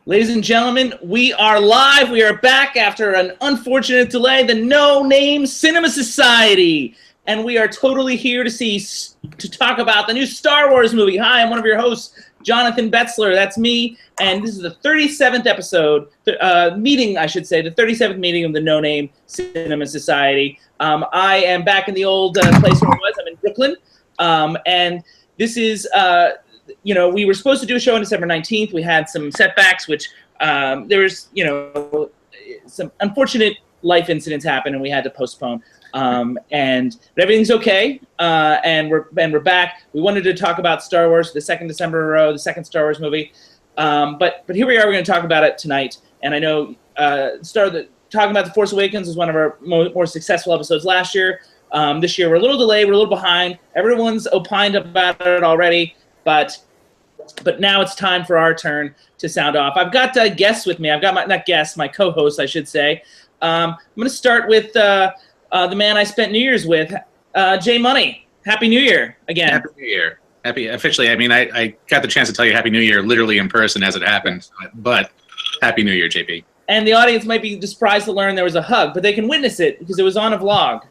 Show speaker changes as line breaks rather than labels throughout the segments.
Ladies and gentlemen, we are live. We are back after an unfortunate delay, the No Name Cinema Society. And we are totally here to talk about the new Star Wars movie. Hi, I'm one of your hosts, Jonathan Betzler. That's me. And this is the 37th episode, meeting, I should say, the 37th meeting of the No Name Cinema Society. I am back in the old place where I was. I'm in Brooklyn. And this is... we were supposed to do a show on December 19th. We had some setbacks, which there was, some unfortunate life incidents happened, and we had to postpone. But everything's okay, and we're back. We wanted to talk about Star Wars, the second December in a row, the second Star Wars movie. But here we are. We're going to talk about it tonight. And I know talking about The Force Awakens was one of our more successful episodes last year. This year we're a little delayed. We're a little behind. Everyone's opined about it already. But now it's time for our turn to sound off. I've got guests with me. I've got my co-host, I should say. I'm going to start with the man I spent New Year's with, Jay Money. Happy New Year again.
Happy New Year. Officially, I got the chance to tell you Happy New Year literally in person as it happened. But Happy New Year, JP.
And the audience might be surprised to learn there was a hug, but they can witness it because it was on a vlog.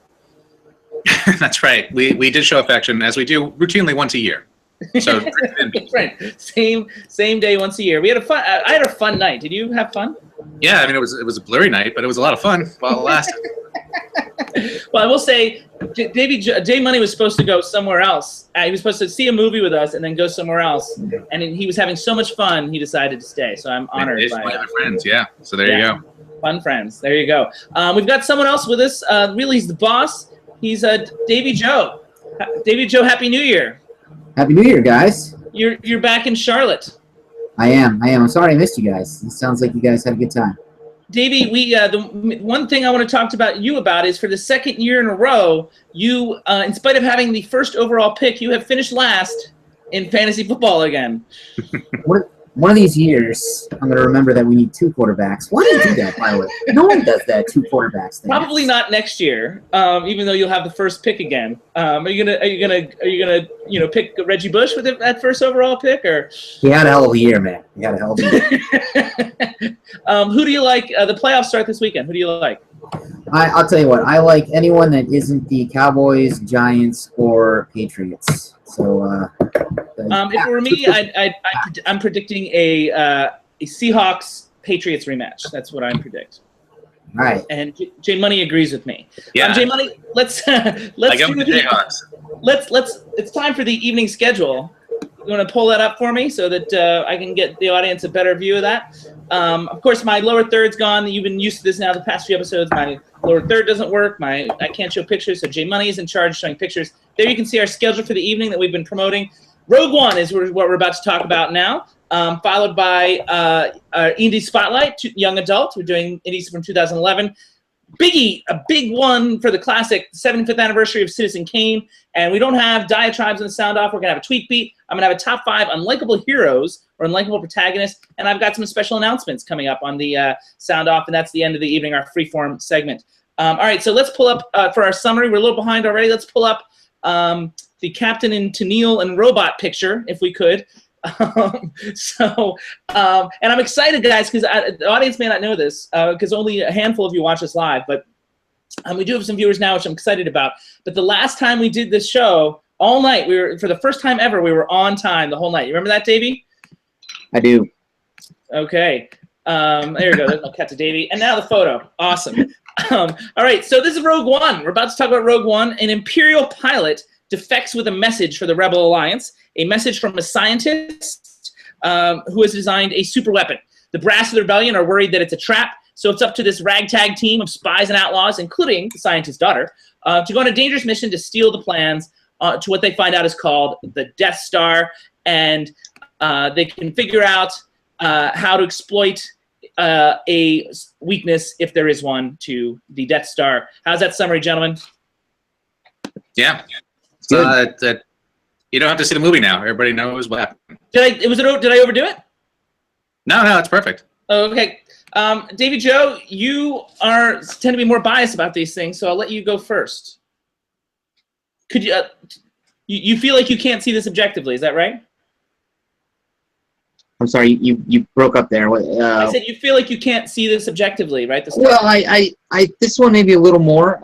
That's right. We did show affection, as we do routinely once a year. So
that's right. Same day once a year. I had a fun night. Did you have fun?
Yeah, it was a blurry night, but it was a lot of fun while it lasted.
Well, I will say, Jay Money was supposed to go somewhere else. He was supposed to see a movie with us and then go somewhere else. And he was having so much fun, he decided to stay. So I'm honored by
my friends. Yeah. So there you go.
Fun friends. There you go. We've got someone else with us. Really, he's the boss. He's Davy Joe. Davy Joe, Happy New Year.
Happy New Year, guys.
You're back in Charlotte.
I am. I'm sorry I missed you guys. It sounds like you guys had a good time.
Davey, the one thing I want to talk about you about is for the second year in a row, you, in spite of having the first overall pick, you have finished last in fantasy football again.
One of these years, I'm going to remember that we need two quarterbacks. Why do you do that, by the way? No one does that, two quarterbacks thing.
Probably not next year, even though you'll have the first pick again. Are you gonna pick Reggie Bush with that first overall pick, or?
He had a hell of a year, man. He had a hell of a year.
Who do you like? The playoffs start this weekend. Who do you like?
I'll tell you what. I like anyone that isn't the Cowboys, Giants, or Patriots. So.
If it were me, I'm predicting a Seahawks Patriots rematch. That's what I'm predicting.
All right.
And Jay Money agrees with me.
Yeah.
Jay Money, let's do
the Jayhawks.
It's time for the evening schedule. You want to pull that up for me so that I can get the audience a better view of that? Of course, my lower third's gone. You've been used to this now the past few episodes. My lower third doesn't work. I can't show pictures, so Jay Money is in charge of showing pictures. There you can see our schedule for the evening that we've been promoting. Rogue One is what we're about to talk about now, followed by Indie Spotlight, Young Adult. We're doing indies from 2011. Biggie, a big one for the classic 75th anniversary of Citizen Kane. And we don't have diatribes in the sound off. We're going to have a tweet beat. I'm going to have a top 5 unlikable heroes or unlikable protagonists. And I've got some special announcements coming up on the sound off. And that's the end of the evening, our freeform segment. All right, so let's pull up for our summary. We're a little behind already. Let's pull up the Captain and Tennille and robot picture, if we could. And I'm excited, guys, because the audience may not know this, because only a handful of you watch us live, but we do have some viewers now, which I'm excited about. But the last time we did this show, all night, for the first time ever, we were on time the whole night. You remember that, Davey?
I do.
Okay. There you go. There's my cut to Davey. And now the photo. Awesome. All right, so this is Rogue One. We're about to talk about Rogue One. An Imperial pilot defects with a message for the Rebel Alliance, a message from a scientist who has designed a super weapon. The brass of the rebellion are worried that it's a trap, so it's up to this ragtag team of spies and outlaws, including the scientist's daughter, to go on a dangerous mission to steal the plans to what they find out is called the Death Star, and they can figure out how to exploit a weakness, if there is one, to the Death Star. How's that summary, gentlemen?
Yeah. That you don't have to see the movie now. Everybody knows what happened.
Did I overdo it?
No, it's perfect.
Okay. Davy Joe, you tend to be more biased about these things, so I'll let you go first. Could you feel like you can't see this objectively? Is that right?
I'm sorry, you broke up there.
I said you feel like you can't see this objectively, right?
Well, I this one maybe a little more.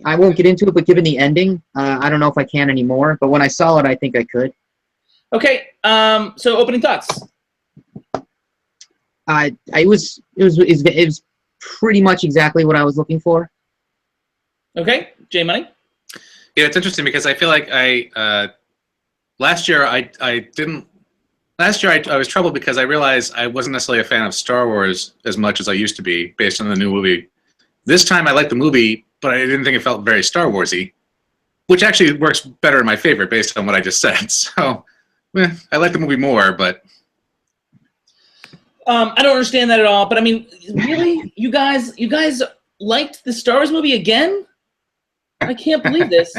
I won't get into it, but given the ending, I don't know if I can anymore. But when I saw it, I think I could.
Okay. So opening thoughts.
It was pretty much exactly what I was looking for.
Okay, J Money.
Yeah, it's interesting because I feel like last year I was troubled because I realized I wasn't necessarily a fan of Star Wars as much as I used to be based on the new movie. This time I liked the movie, but I didn't think it felt very Star Warsy, which actually works better in my favor based on what I just said. So I like the movie more, but
I don't understand that at all. But I mean, really, you guys liked the Star Wars movie again? I can't believe this.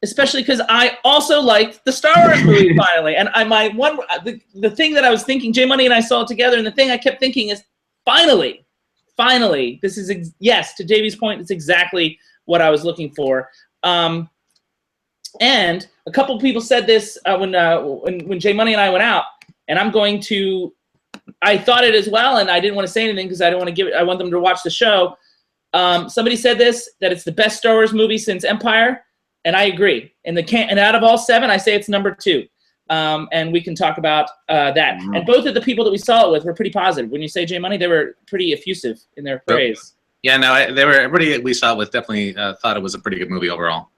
Especially because I also liked the Star Wars movie finally. And the thing that I was thinking, J Money and I saw it together, and the thing I kept thinking is, finally, this is yes, to JV's point, it's exactly what I was looking for. And a couple people said this when J Money and I went out, and I thought it as well, and I didn't want to say anything because I want them to watch the show. Somebody said this, that it's the best Star Wars movie since Empire. And I agree. And out of all 7, I say it's number 2. And we can talk about that.
Mm-hmm.
And both of the people that we saw it with were pretty positive. When you say J Money, they were pretty effusive in their praise.
Yeah, no, everybody we saw it with definitely thought it was a pretty good movie overall.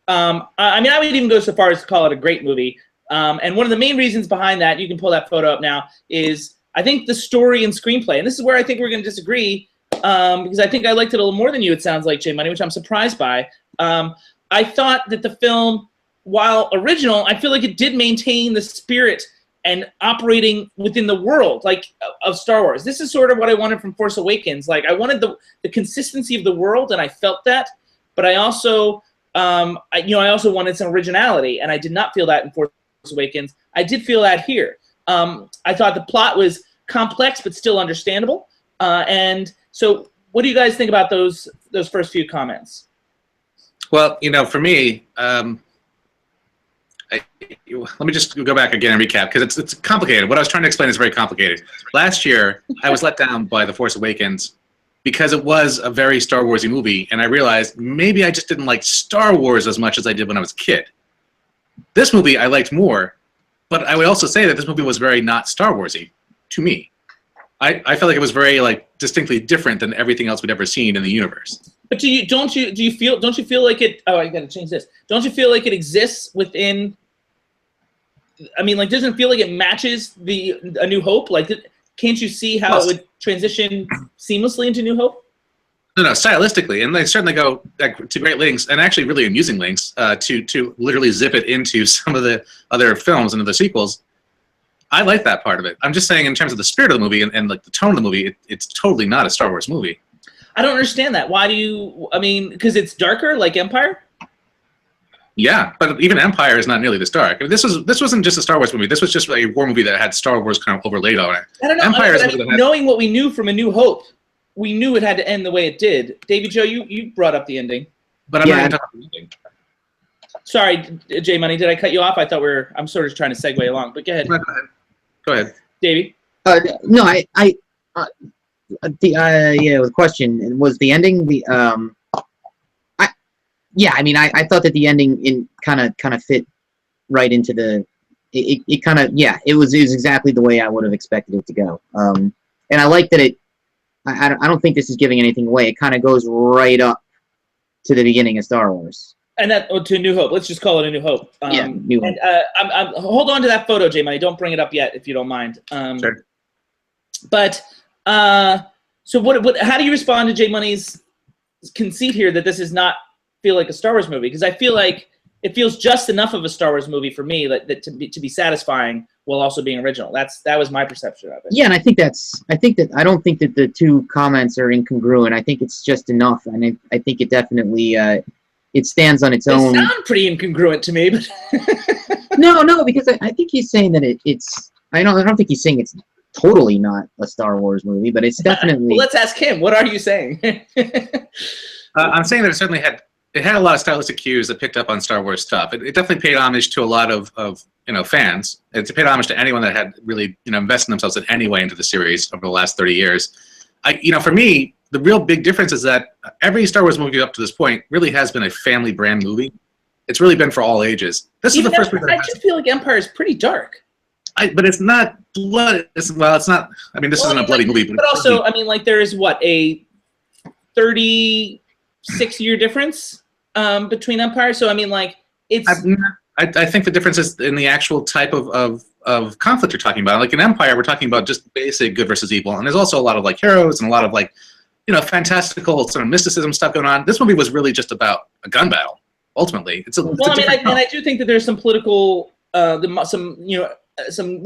I mean, I would even go so far as to call it a great movie. And one of the main reasons behind that, you can pull that photo up now, is I think the story and screenplay. And this is where I think we're going to disagree, because I think I liked it a little more than you, it sounds like, J Money, which I'm surprised by. I thought that the film, while original, I feel like it did maintain the spirit and operating within the world of Star Wars. This is sort of what I wanted from Force Awakens. Like, I wanted the consistency of the world, and I felt that. But I also, I also wanted some originality, and I did not feel that in Force Awakens. I did feel that here. I thought the plot was complex but still understandable. And so, what do you guys think about those first few comments?
Well, for me, let me just go back again and recap because it's complicated. What I was trying to explain is very complicated. Last year, I was let down by The Force Awakens because it was a very Star Warsy movie, and I realized maybe I just didn't like Star Wars as much as I did when I was a kid. This movie I liked more, but I would also say that this movie was very not Star Warsy to me. I felt like it was very distinctly different than everything else we'd ever seen in the universe.
But don't you feel like it? Oh, I gotta change this. Don't you feel like it exists within? I mean, doesn't it feel like it matches A New Hope? Can't you see how it would transition seamlessly into New Hope?
No, stylistically, and they certainly go to great lengths, and actually really amusing lengths, to literally zip it into some of the other films and the sequels. I like that part of it. I'm just saying, in terms of the spirit of the movie and the tone of the movie, it's totally not a Star Wars movie.
I don't understand that. Why do you? I mean, because it's darker, like Empire.
Yeah, but even Empire is not nearly this dark. I mean, this wasn't just a Star Wars movie. This was just a war movie that had Star Wars kind of overlaid on it.
I don't know.
Empire
knowing what we knew from A New Hope, we knew it had to end the way it did. Davey Joe, you brought up the ending.
But I'm not talking about the ending.
Sorry, J Money, did I cut you off? I thought I'm sort of trying to segue along, but go ahead.
Go ahead,
Davey.
No, the question was the ending. I thought that the ending kind of fit right into it was exactly the way I would have expected it to go. And I like that I don't think this is giving anything away. It kind of goes right up to the beginning of Star Wars. And
that to New Hope. Let's just call it A New Hope.
New Hope.
And hold on to that photo, J Money. Don't bring it up yet, if you don't mind.
Sure.
But so what? How do you respond to J Money's conceit here that this does not feel like a Star Wars movie? Because I feel like it feels just enough of a Star Wars movie for me that to be satisfying while also being original. That was my perception of it.
Yeah, and I don't think that the two comments are incongruent. I think it's just enough, and I think it definitely it stands on its own.
They sound pretty incongruent to me, but
no, because I think he's saying that it's. I don't think he's saying it's totally not a Star Wars movie, but it's definitely.
Well, let's ask him. What are you saying?
I'm saying that it certainly had it had a lot of stylistic cues that picked up on Star Wars stuff. It definitely paid homage to a lot of fans. It paid homage to anyone that had really invested themselves in any way into the series over the last 30 years. For me, the real big difference is that every Star Wars movie up to this point really has been a family brand movie. It's really been for all ages. This is the first movie.
I just feel like Empire is pretty dark.
But it's not blood. It's not. I mean, this isn't a bloody movie.
But also, I mean, like there is what, a 36-year difference between Empire. So I mean, like it's.
I think the difference is in the actual type of conflict you're talking about. Like in Empire, we're talking about just basic good versus evil, and there's also a lot of like heroes and a lot of like, fantastical sort of mysticism stuff going on. This movie was really just about a gun battle. Ultimately,
I do think that there's some political, some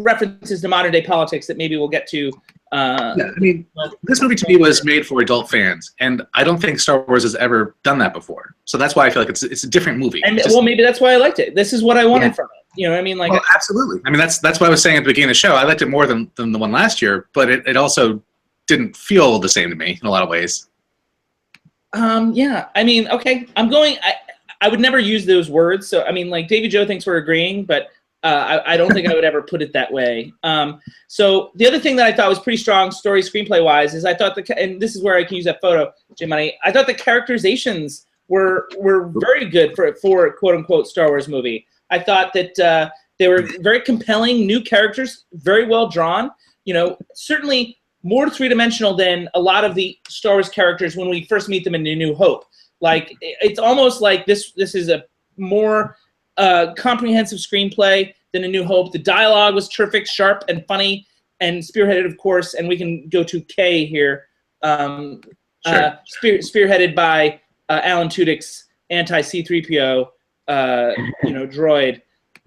references to modern day politics that maybe we'll get to.
Yeah, I mean, this movie to me was made for adult fans, and I don't think Star Wars has ever done that before. So that's why I feel like it's a different movie.
And maybe that's why I liked it. This is what I wanted from it. You know what I mean? Like,
absolutely. I mean, that's what I was saying at the beginning of the show. I liked it more than the one last year, but it also didn't feel the same to me in a lot of ways.
Yeah. I mean, okay. I would never use those words. So I mean, like Davy Joe thinks we're agreeing, but I don't think I would ever put it that way. So the other thing that I thought was pretty strong story screenplay wise is I thought and this is where I can use that photo, J Money. I thought the characterizations were very good for a quote unquote Star Wars movie. I thought that they were very compelling new characters, very well drawn. Certainly more three-dimensional than a lot of the Star Wars characters when we first meet them in A New Hope. Like it's almost like this is a more comprehensive screenplay than A New Hope. The dialogue was terrific, sharp, and funny, and spearheaded, of course. And we can go to K here, spearheaded by Alan Tudyk's anti-C-3PO, droid.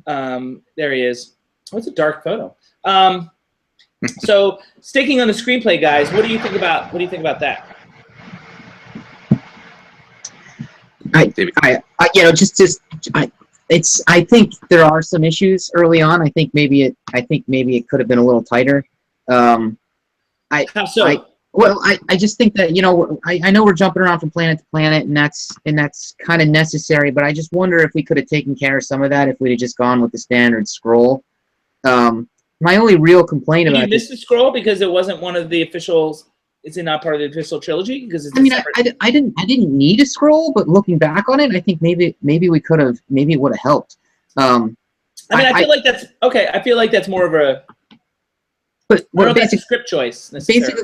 There he is. What's a dark photo? So, sticking on the screenplay, guys, what do you think about that?
I think there are some issues early on. I think maybe it could have been a little tighter.
How so?
I just think that I know we're jumping around from planet to planet, and that's kind of necessary. But I just wonder if we could have taken care of some of that if we'd have just gone with the standard scroll. My only real complaint about
you missed the scroll because it wasn't one of the officials. Is it not part of the official trilogy? Because
I didn't need a scroll, but looking back on it, I think maybe we could have. Maybe it would have helped. I
feel like that's okay. I feel like that's more of a.
But
basic script choice.
Basically,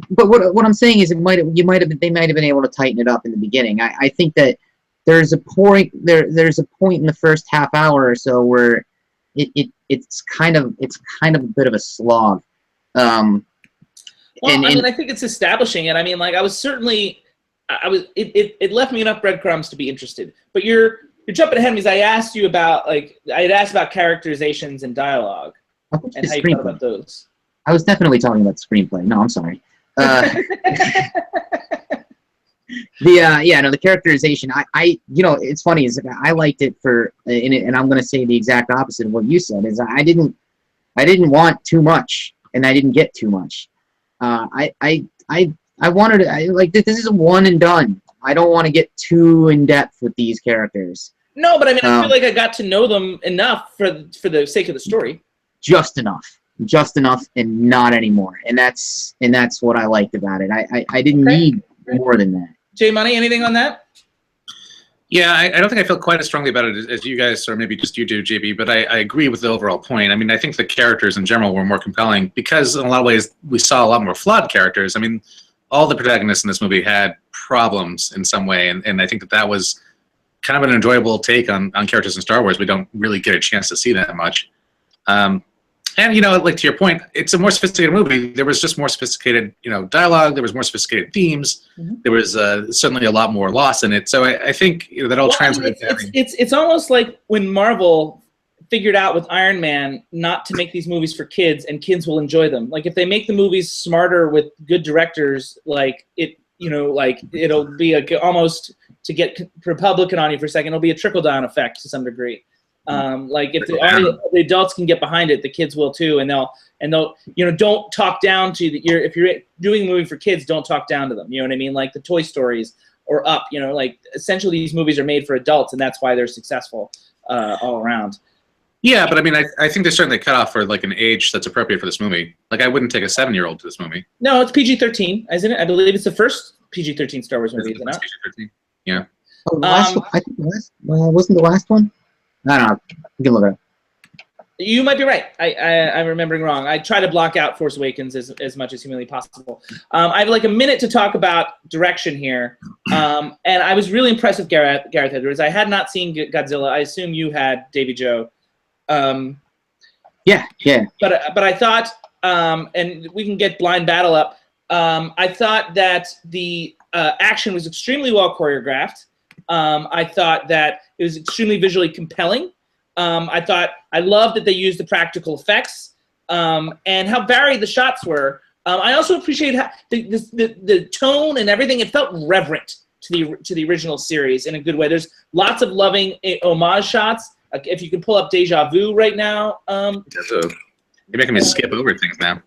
but what I'm saying is they might have been able to tighten it up in the beginning. I think that there's a point in the first half hour or so where it's kind of a bit of a slog.
I think it's establishing it. I mean, like it left me enough breadcrumbs to be interested. But you're jumping ahead of me because I had asked about characterizations and dialogue and how you felt about those.
I was definitely talking about the screenplay. No, I'm sorry. The characterization. It's funny is I liked it and I'm going to say the exact opposite of what you said. Is I didn't want too much, and I didn't get too much. I wanted this is a one and done. I don't want to get too in depth with these characters.
No, but I mean, I feel like I got to know them enough for the sake of the story.
Just enough, and not anymore. And that's what I liked about it. I didn't need more than that.
J Money, anything on that?
Yeah, I don't think I feel quite as strongly about it as you guys, or maybe just you do, JB, but I agree with the overall point. I mean, I think the characters in general were more compelling because in a lot of ways we saw a lot more flawed characters. I mean, all the protagonists in this movie had problems in some way, and I think that was kind of an enjoyable take on characters in Star Wars. We don't really get a chance to see that much. And, like to your point, it's a more sophisticated movie. There was just more sophisticated, dialogue. There was more sophisticated themes. Mm-hmm. There was certainly a lot more loss in it. So I think that all translates.
It's almost like when Marvel figured out with Iron Man not to make these movies for kids, and kids will enjoy them. Like if they make the movies smarter with good directors, it'll be almost, to get Republican on you for a second, it'll be a trickle-down effect to some degree. If the adults can get behind it, the kids will too, and they'll don't talk down to if you're doing a movie for kids, don't talk down to them. You know what I mean? Like the Toy Stories or up. You know, like essentially these movies are made for adults, and that's why they're successful all around.
Yeah, but I mean, I think they're starting to cut off for like an age that's appropriate for this movie. Like, I wouldn't take a 7-year-old to this movie.
No, it's PG-13, isn't it? I believe it's the first PG-13 Star Wars movie, isn't it?
PG-13. Yeah.
Oh, the last one, I think wasn't the last one? I don't know. You can look it up.
You might be right. I'm remembering wrong. I try to block out Force Awakens as much as humanly possible. I have like a minute to talk about direction here. And I was really impressed with Gareth Edwards. I had not seen Godzilla. I assume you had, Davy Joe.
Yeah.
But I thought, and we can get Blind Battle up. I thought that the action was extremely well choreographed. I thought that it was extremely visually compelling. I loved that they used the practical effects and how varied the shots were. I also appreciate how the tone and everything. It felt reverent to the original series in a good way. There's lots of loving homage shots. If you can pull up Deja Vu right now.
You're making me skip over things now.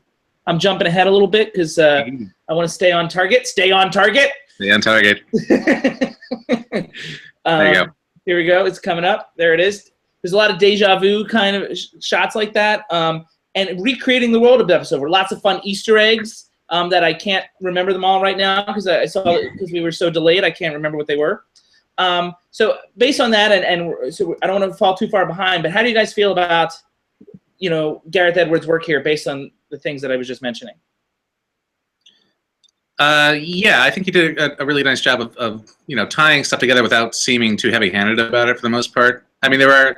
I'm jumping ahead a little bit because I want to stay on target. Stay on target.
Stay on target. There you go.
Here we go. It's coming up. There it is. There's a lot of deja vu kind of shots like that. And recreating the world of the episode were lots of fun Easter eggs that I can't remember them all right now because because we were so delayed. I can't remember what they were. So based on that, and so I don't want to fall too far behind, but how do you guys feel about, you know, Gareth Edwards' work here based on the things that I was just mentioning?
Yeah, I think he did a really nice job of tying stuff together without seeming too heavy-handed about it for the most part. I mean, there are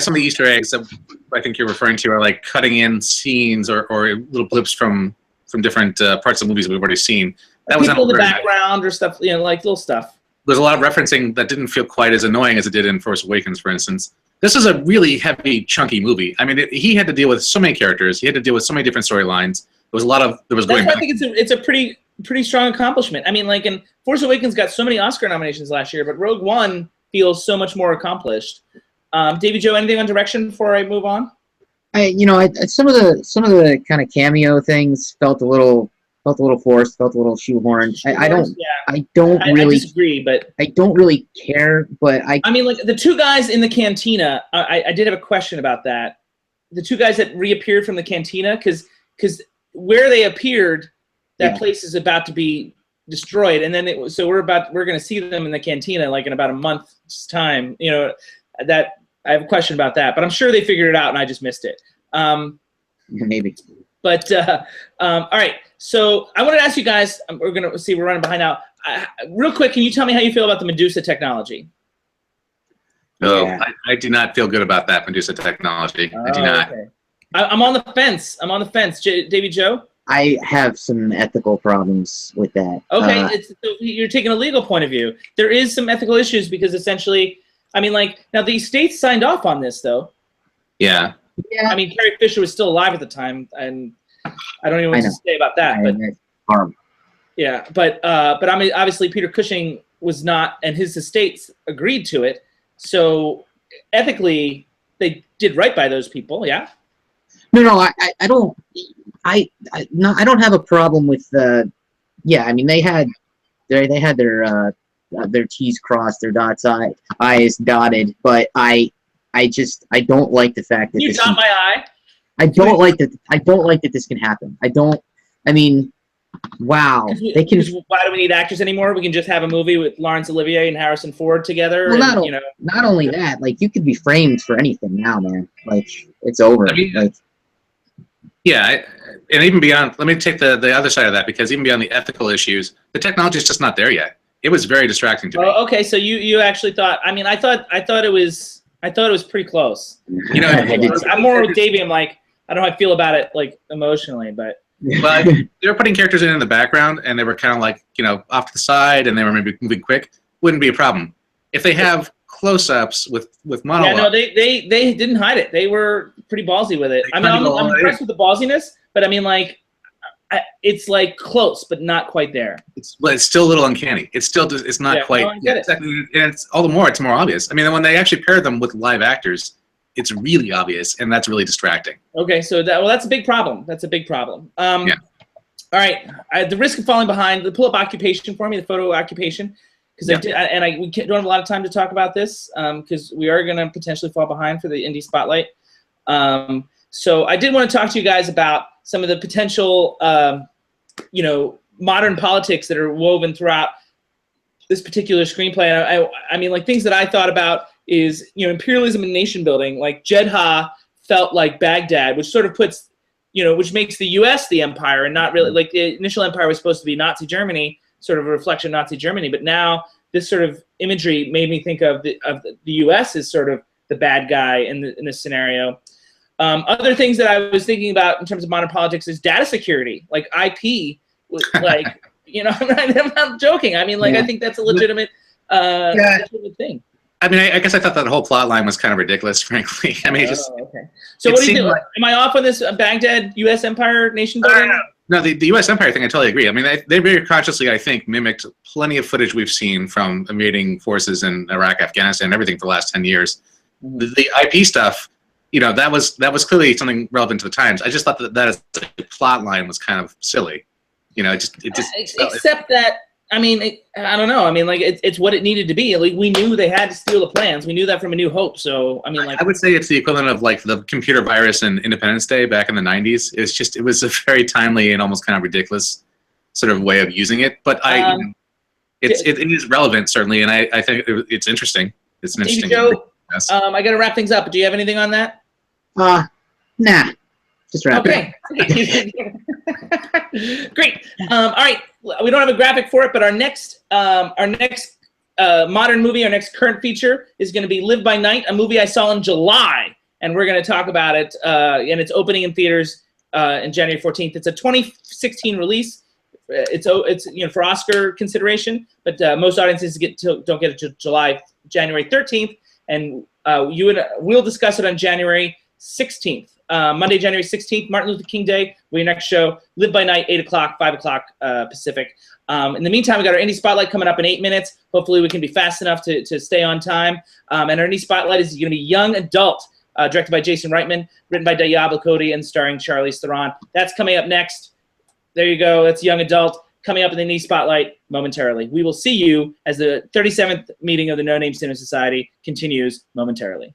some of the Easter eggs that I think you're referring to are like cutting in scenes or little blips from different parts of the movies we've already seen. That was
people in the background or stuff, like little stuff.
There's a lot of referencing that didn't feel quite as annoying as it did in Force Awakens, for instance. This is a really heavy, chunky movie. I mean, he had to deal with so many characters. He had to deal with so many different storylines. There was a lot of
That's why I think it's a pretty strong accomplishment. I mean, like, in Force Awakens got so many Oscar nominations last year, but Rogue One feels so much more accomplished. Davy Joe, anything on direction before I move on?
Some of the kind of cameo things felt a little forced, felt a little shoehorned. I don't really
disagree, but
I don't really care. But I
mean, like the two guys in the cantina. I did have a question about that. The two guys that reappeared from the cantina, because where they appeared, that place is about to be destroyed, and then we're going to see them in the cantina like in about a month's time. That I have a question about that, but I'm sure they figured it out and I just missed it.
Maybe.
But all right, so I wanted to ask you guys. We're running behind now. Real quick, can you tell me how you feel about the Medusa technology?
No, yeah. I do not feel good about that Medusa technology. I do not.
Okay. I'm on the fence. Davy Joe?
I have some ethical problems with that.
Okay, so you're taking a legal point of view. There is some ethical issues because essentially, I mean, like, now the states signed off on this, though.
Yeah.
I mean, Carrie Fisher was still alive at the time, and I don't even know what to say about that. But I mean, obviously Peter Cushing was not, and his estates agreed to it. So ethically, they did right by those people. Yeah.
No, I don't. I don't have a problem with the. Yeah, I mean, they had their T's crossed, their I's dotted, but I don't like the fact that
you dot my I.
I don't like that this can happen. I mean, wow. They can.
Why do we need actors anymore? We can just have a movie with Laurence Olivier and Harrison Ford together.
Well, not only that, like, you could be framed for anything now, man. Like, it's over.
I mean,
like,
yeah, and even beyond. Let me take the other side of that, because even beyond the ethical issues, the technology is just not there yet. It was very distracting to me.
Oh, okay, so you actually thought? I mean, I thought it was pretty close. I'm more with Davey. I'm like, I don't know how I feel about it, like, emotionally, but
they were putting characters in the background, and they were kind of like, off to the side, and they were maybe moving quick. Wouldn't be a problem if they have close-ups with monologue.
Yeah, no, they didn't hide it. They were pretty ballsy with it. I mean, I'm impressed with the ballsiness, but I mean, like, it's like close, but not quite there.
It's still a little uncanny. It's not quite.
No, I get it.
And it's all the more. It's more obvious. I mean, when they actually pair them with live actors, it's really obvious, and that's really distracting.
Okay, so that's a big problem. That's a big problem. Yeah. All right, at the risk of falling behind, pull up occupation for me, the photo occupation. because we don't have a lot of time to talk about this because we are going to potentially fall behind for the Indie Spotlight. So I did want to talk to you guys about some of the potential, modern politics that are woven throughout this particular screenplay. I mean, like things that I thought about is, imperialism and nation building. Like Jedha felt like Baghdad, which sort of puts, which makes the U.S. the empire and not really like the initial empire was supposed to be Nazi Germany, sort of a reflection of Nazi Germany. But now this sort of imagery made me think of the U.S. as sort of the bad guy in this scenario. Other things that I was thinking about in terms of modern politics is data security, like IP, like, I'm not joking. I mean, like, I think that's a legitimate thing.
I mean, I guess I thought that whole plot line was kind of ridiculous, frankly. I mean,
okay. So what do you think? Am I off on this Baghdad U.S. empire nation building?
No, the U.S. empire thing, I totally agree. I mean, they very consciously, I think, mimicked plenty of footage we've seen from invading forces in Iraq, Afghanistan, everything for the last 10 years. Mm-hmm. The IP stuff, that was clearly something relevant to the times. I just thought that as a plot line was kind of silly. Except
that, I mean, I don't know. I mean, like, it's what it needed to be. Like, we knew they had to steal the plans. We knew that from A New Hope. So, I mean, like,
I would say it's the equivalent of like the computer virus in Independence Day back in the 90s. It was a very timely and almost kind of ridiculous sort of way of using it. But it is relevant, certainly. And I think it's interesting. It's an interesting
Joe, I got to wrap things up. Do you have anything on that?
Nah. Just wrap
it up. Great. All right. We don't have a graphic for it, but our next modern movie, our next current feature is going to be Live by Night, a movie I saw in July, and we're going to talk about it. And it's opening in theaters in January 14th. It's a 2016 release. It's for Oscar consideration, but most audiences don't get it to January 13th, and we'll discuss it on January 16th. Monday, January 16th, Martin Luther King Day, will be your next show. Live by Night, 8 o'clock, 5 o'clock Pacific. In the meantime, we got our Indie Spotlight coming up in 8 minutes. Hopefully we can be fast enough to stay on time. And our Indie Spotlight is going to be Young Adult, directed by Jason Reitman, written by Diablo Cody, and starring Charlize Theron. That's coming up next. There you go. That's Young Adult coming up in the Indie Spotlight momentarily. We will see you as the 37th meeting of the No Name Cinema Society continues momentarily.